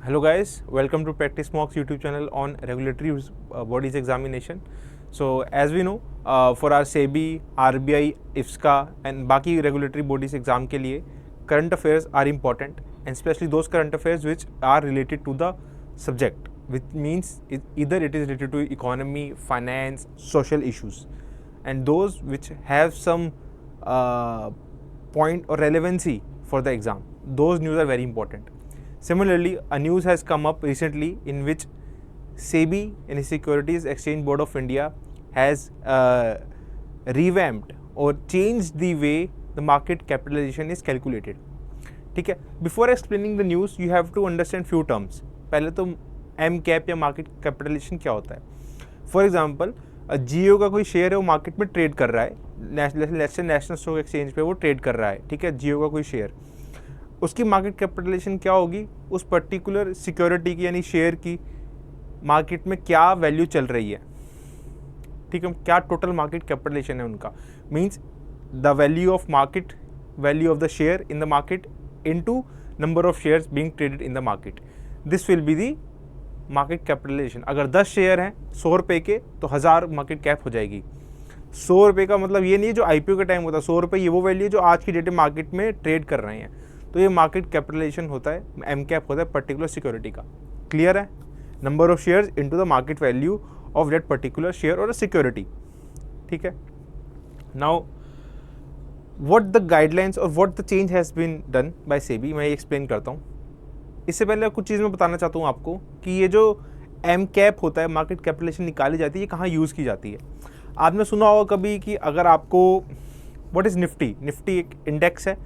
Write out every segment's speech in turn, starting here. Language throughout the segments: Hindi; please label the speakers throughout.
Speaker 1: Hello guys, welcome to Practice Mocks YouTube channel on regulatory bodies examination. So as we know, for our SEBI, RBI, IFSCA and बाकी regulatory bodies exam के लिए current affairs are important and especially those current affairs which are related to the subject, which means either it is related to economy, finance, social issues, and those which have some point or relevancy for the exam. Those news are very important. Similarly, a news has come up recently in which SEBI and Securities Exchange Board of India has revamped or changed the way the market capitalization is calculated. ठीक है, before explaining the news, you have to understand few terms. पहले तो M cap या market capitalization क्या होता है. For example, जियो का कोई शेयर है वो मार्केट में ट्रेड कर रहा है, नेशनल स्टॉक एक्सचेंज पे वो ट्रेड कर रहा है. ठीक है, जियो का कोई शेयर, उसकी मार्केट कैपिटलाइजेशन क्या होगी, उस पर्टिकुलर सिक्योरिटी की यानी शेयर की मार्केट में क्या वैल्यू चल रही है. ठीक है, क्या टोटल मार्केट कैपिटलाइजेशन है उनका, means the value of market, value of the share in the market into number of shares being traded in the market. This will be the market capitalization. अगर 10 शेयर हैं 100 रुपये के तो 1000 मार्केट कैप हो जाएगी. 100 रुपये का मतलब ये नहीं है जो IPO का टाइम होता है, 100 रुपये ये वो वैल्यू है जो आज की डेट में मार्केट में ट्रेड कर रहे हैं. तो ये मार्केट कैपिटलाइजेशन होता है, एम कैप होता है पर्टिकुलर सिक्योरिटी का. क्लियर है, number of shares into the market value of that particular share और सिक्योरिटी. ठीक है, नाउ व्हाट द गाइडलाइंस और what the change has been done by SEBI, मैं ये एक्सप्लेन करता हूँ. इससे पहले कुछ चीज़ मैं बताना चाहता हूँ आपको कि ये जो एम कैप होता है, मार्केट कैपिटलाइजेशन निकाली जाती है, ये कहाँ यूज़ की जाती है. आपने सुना होगा कभी कि अगर आपको व्हाट इज़ निफ्टी, निफ्टी एक इंडेक्स है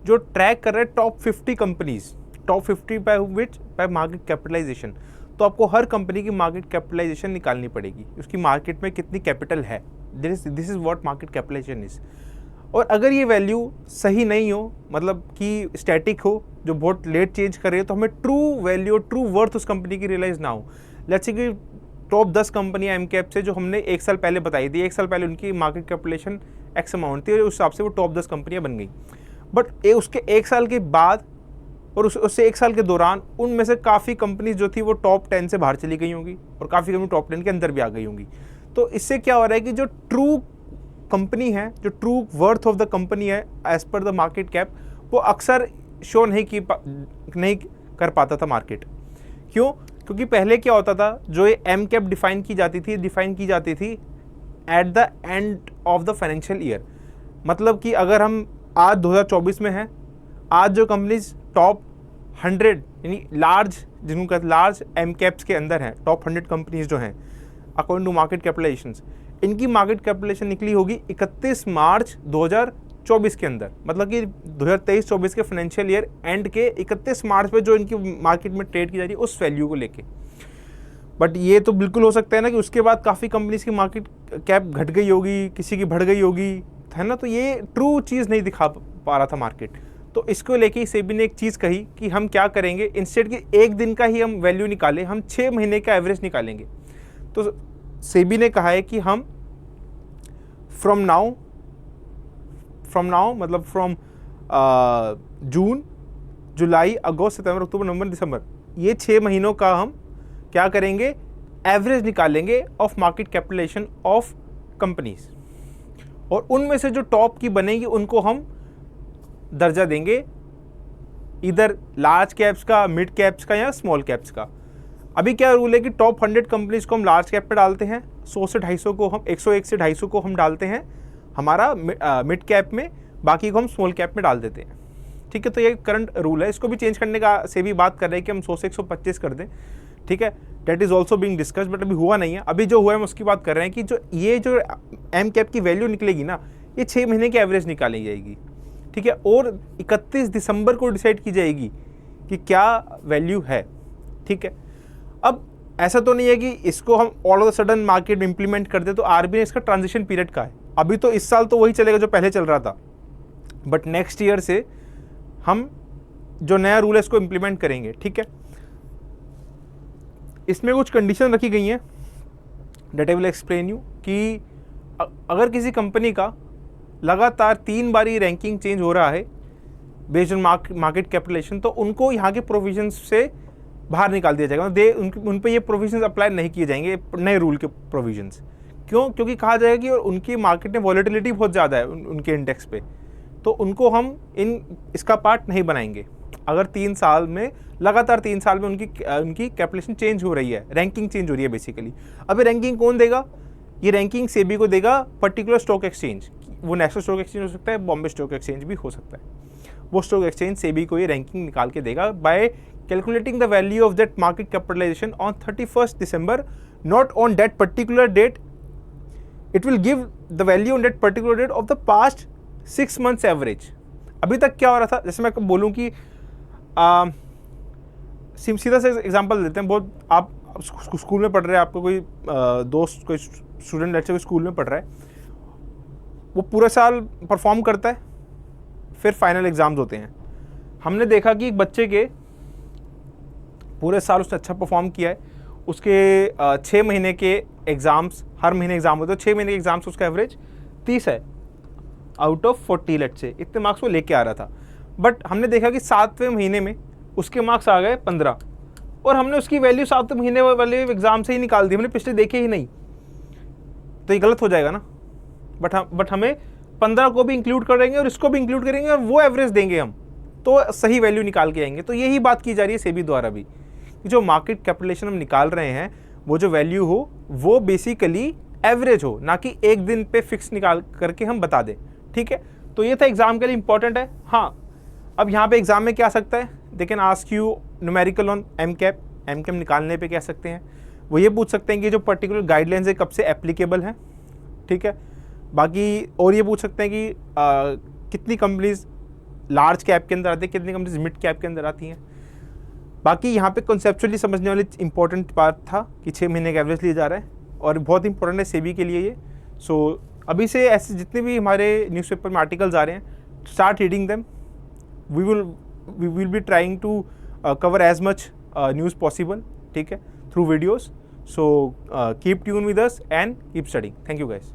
Speaker 1: जो ट्रैक कर रहे हैं top 50 companies, top 50 by which by market capitalization. तो आपको हर कंपनी की मार्केट कैपिटलाइजेशन निकालनी पड़ेगी, उसकी मार्केट में कितनी कैपिटल है. This is what market capitalization is. और अगर ये वैल्यू सही नहीं हो, मतलब कि स्टैटिक हो, जो बहुत लेट चेंज कर रही है, तो हमें ट्रू वैल्यू, ट्रू वर्थ उस कंपनी की रियलाइज ना हो. लेट्स से कि टॉप 10 कंपनियां एम कैप से जो हमने एक साल पहले बताई थी, एक साल पहले उनकी मार्केट कैपिटलाइजेशन एक्स अमाउंट थी और उस हिसाब से वो टॉप 10 कंपनियां बन गई. बट उसके एक साल के बाद और उससे एक साल के दौरान उनमें से काफ़ी कंपनीज जो थी वो टॉप 10 से बाहर चली गई होंगी और काफ़ी कंपनी टॉप 10 के अंदर भी आ गई होंगी. तो इससे क्या हो रहा है कि जो ट्रू कंपनी है, जो true worth of the company है एज पर द मार्केट कैप, वो अक्सर शो नहीं कर पाता था मार्केट. क्यों? क्योंकि पहले क्या होता था, जो ये एम कैप डिफाइन की जाती थी at the end of the financial year. मतलब कि अगर हम आज 2024 में हैं, आज जो कंपनीज टॉप 100 यानी लार्ज, जिनको कहते लार्ज एम कैप्स के अंदर हैं, टॉप 100 कंपनीज जो हैं अकॉर्डिंग टू मार्केट कैपिटलाइजेशन, इनकी मार्केट कैपिटलाइजेशन निकली होगी 31 मार्च 2024 के अंदर. मतलब कि 2023-24 के फाइनेंशियल ईयर एंड के 31 मार्च पे जो इनकी मार्केट में ट्रेड की जा रही है उस वैल्यू को लेके. बट ये तो बिल्कुल हो सकता है ना कि उसके बाद काफ़ी कंपनीज की मार्केट कैप घट गई होगी, किसी की बढ़ गई होगी, है ना. तो ये ट्रू चीज़ नहीं दिखा पा रहा था मार्केट. तो इसको लेके सेबी ने एक चीज़ कही कि हम क्या करेंगे, इंस्टेड कि एक दिन का ही हम वैल्यू निकालें, हम 6 महीने का एवरेज निकालेंगे. तो सेबी ने कहा है कि हम फ्रॉम नाउ मतलब फ्रॉम जून, जुलाई, अगस्त, सितंबर, अक्टूबर, नवंबर, दिसंबर, ये 6 महीनों का हम क्या करेंगे, एवरेज निकालेंगे of market capitalization of companies. और उनमें से जो टॉप की बनेगी उनको हम दर्जा देंगे, इधर लार्ज कैप्स का, मिड कैप्स का या स्मॉल कैप्स का. अभी क्या रूल है कि टॉप 100 कंपनीज को हम लार्ज कैप पे डालते हैं, 100 से 250 को हम 101 से 250 को हम डालते हैं हमारा मिड कैप में, बाकी को हम स्मॉल कैप में डाल देते हैं. ठीक है, तो ये करंट रूल है. इसको भी चेंज करने का से भी बात कर रहे हैं कि हम 100 से 125 कर दें. ठीक है, that is also being discuss, but अभी हुआ नहीं है. अभी जो हुआ है हम उसकी बात कर रहे हैं कि जो एम कैप की वैल्यू निकलेगी ना, ये 6 महीने की एवरेज निकाली जाएगी. ठीक है, और 31 दिसंबर को डिसाइड की जाएगी कि क्या वैल्यू है. ठीक है, अब ऐसा तो नहीं है कि इसको हम all of the sudden market में इंप्लीमेंट कर दे. तो आरबीआई इसका ट्रांजिशन पीरियड का है. अभी तो इस साल तो वही चलेगा जो पहले चल रहा था, बट नेक्स्ट ईयर से हम जो नया रूल है इसको इंप्लीमेंट करेंगे. ठीक है, इसमें कुछ कंडीशन रखी गई हैं, that I will explain you, कि अगर किसी कंपनी का लगातार 3 बार रैंकिंग चेंज हो रहा है बेस्ड ऑन मार्केट कैपिटलाइजेशन, तो उनको यहाँ के प्रोविजंस से बाहर निकाल दिया जाएगा, दे उन पे ये प्रोविजंस अप्लाई नहीं किए जाएंगे, नए रूल के प्रोविजंस। क्यों? क्योंकि कहा जाएगा कि उनकी मार्केट में वॉलेटिलिटी बहुत ज़्यादा है उनके इंडेक्स पे, तो उनको हम इसका पार्ट नहीं बनाएंगे। अगर 3 साल में लगातार 3 साल में उनकी कैपिटलाइजेशन चेंज हो रही है, रैंकिंग चेंज हो रही है बेसिकली। अब ये रैंकिंग कौन देगा? ये रैंकिंग सेबी को देगा पर्टिकुलर स्टॉक एक्सचेंज। वो नेशनल स्टॉक एक्सचेंज हो सकता है, बॉम्बे स्टॉक एक्सचेंज भी हो सकता है। वो स्टॉक एक्सचेंज सेबी को ये रैंकिंग निकाल के देगा by calculating the value of that market capitalization on 31st December, not on that particular date. It will give the value on that particular date of the past 6 months average. अभी तक क्या हो रहा था, जैसे मैं बोलूँ कि सीधा से एग्जांपल देते हैं, बहुत आप स्कूल में पढ़ रहे हैं, आपको कोई दोस्त, कोई स्टूडेंट लेट्स से कोई स्कूल में पढ़ रहा है, वो पूरा साल परफॉर्म करता है, फिर फाइनल एग्ज़ाम्स होते हैं। हमने देखा कि एक बच्चे के पूरे साल उसने अच्छा परफॉर्म किया है, उसके 6 महीने के एग्ज़ाम्स, हर महीने एग्ज़ाम होते हैं, 6 महीने के एग्ज़ाम्स उसका एवरेज 30 है आउट ऑफ 40, लेट्स से इतने मार्क्स वो लेके आ रहा था। बट हमने देखा कि 7वें महीने में उसके मार्क्स आ गए 15, और हमने उसकी वैल्यू 7वें महीने वाले एग्ज़ाम से ही निकाल दी, हमने पिछले देखे ही नहीं, तो ये गलत हो जाएगा ना। बट हमें 15 को भी इंक्लूड करेंगे और इसको भी इंक्लूड करेंगे और वो एवरेज देंगे हम, तो सही वैल्यू निकाल के आएंगे। तो यही बात की जा रही है सेबी द्वारा भी, कि जो मार्केट कैपिटलाइजेशन हम निकाल रहे हैं, वो जो वैल्यू हो वो बेसिकली एवरेज हो, ना कि एक दिन पे फिक्स निकाल करके हम बता दें। ठीक है, तो ये था एग्जाम के लिए इंपॉर्टेंट है। हाँ, अब यहाँ पे एग्जाम में क्या आ सकता है, they can ask you numerical on M cap. M cap निकालने पे कह सकते हैं, वो ये पूछ सकते हैं कि जो पर्टिकुलर गाइडलाइंस है कब से एप्लीकेबल है। ठीक है, बाकी और ये पूछ सकते हैं कि कितनी कंपनीज लार्ज कैप के अंदर आती है, कितनी कंपनीज मिड कैप के अंदर आती हैं। बाकी यहाँ पे कॉन्सेप्चुअली समझने वाली इंपॉर्टेंट पार्ट था कि 6 महीने का एवरेज लिया जा रहा है, और बहुत इंपॉर्टेंट है सेबी के लिए ये। सो अभी से ऐसे जितने भी हमारे न्यूज़पेपर में आर्टिकल्स आ रहे हैं, start reading them. We will be trying to cover as much news possible, ठीक है, through videos. So keep tune with us and keep studying. Thank you guys.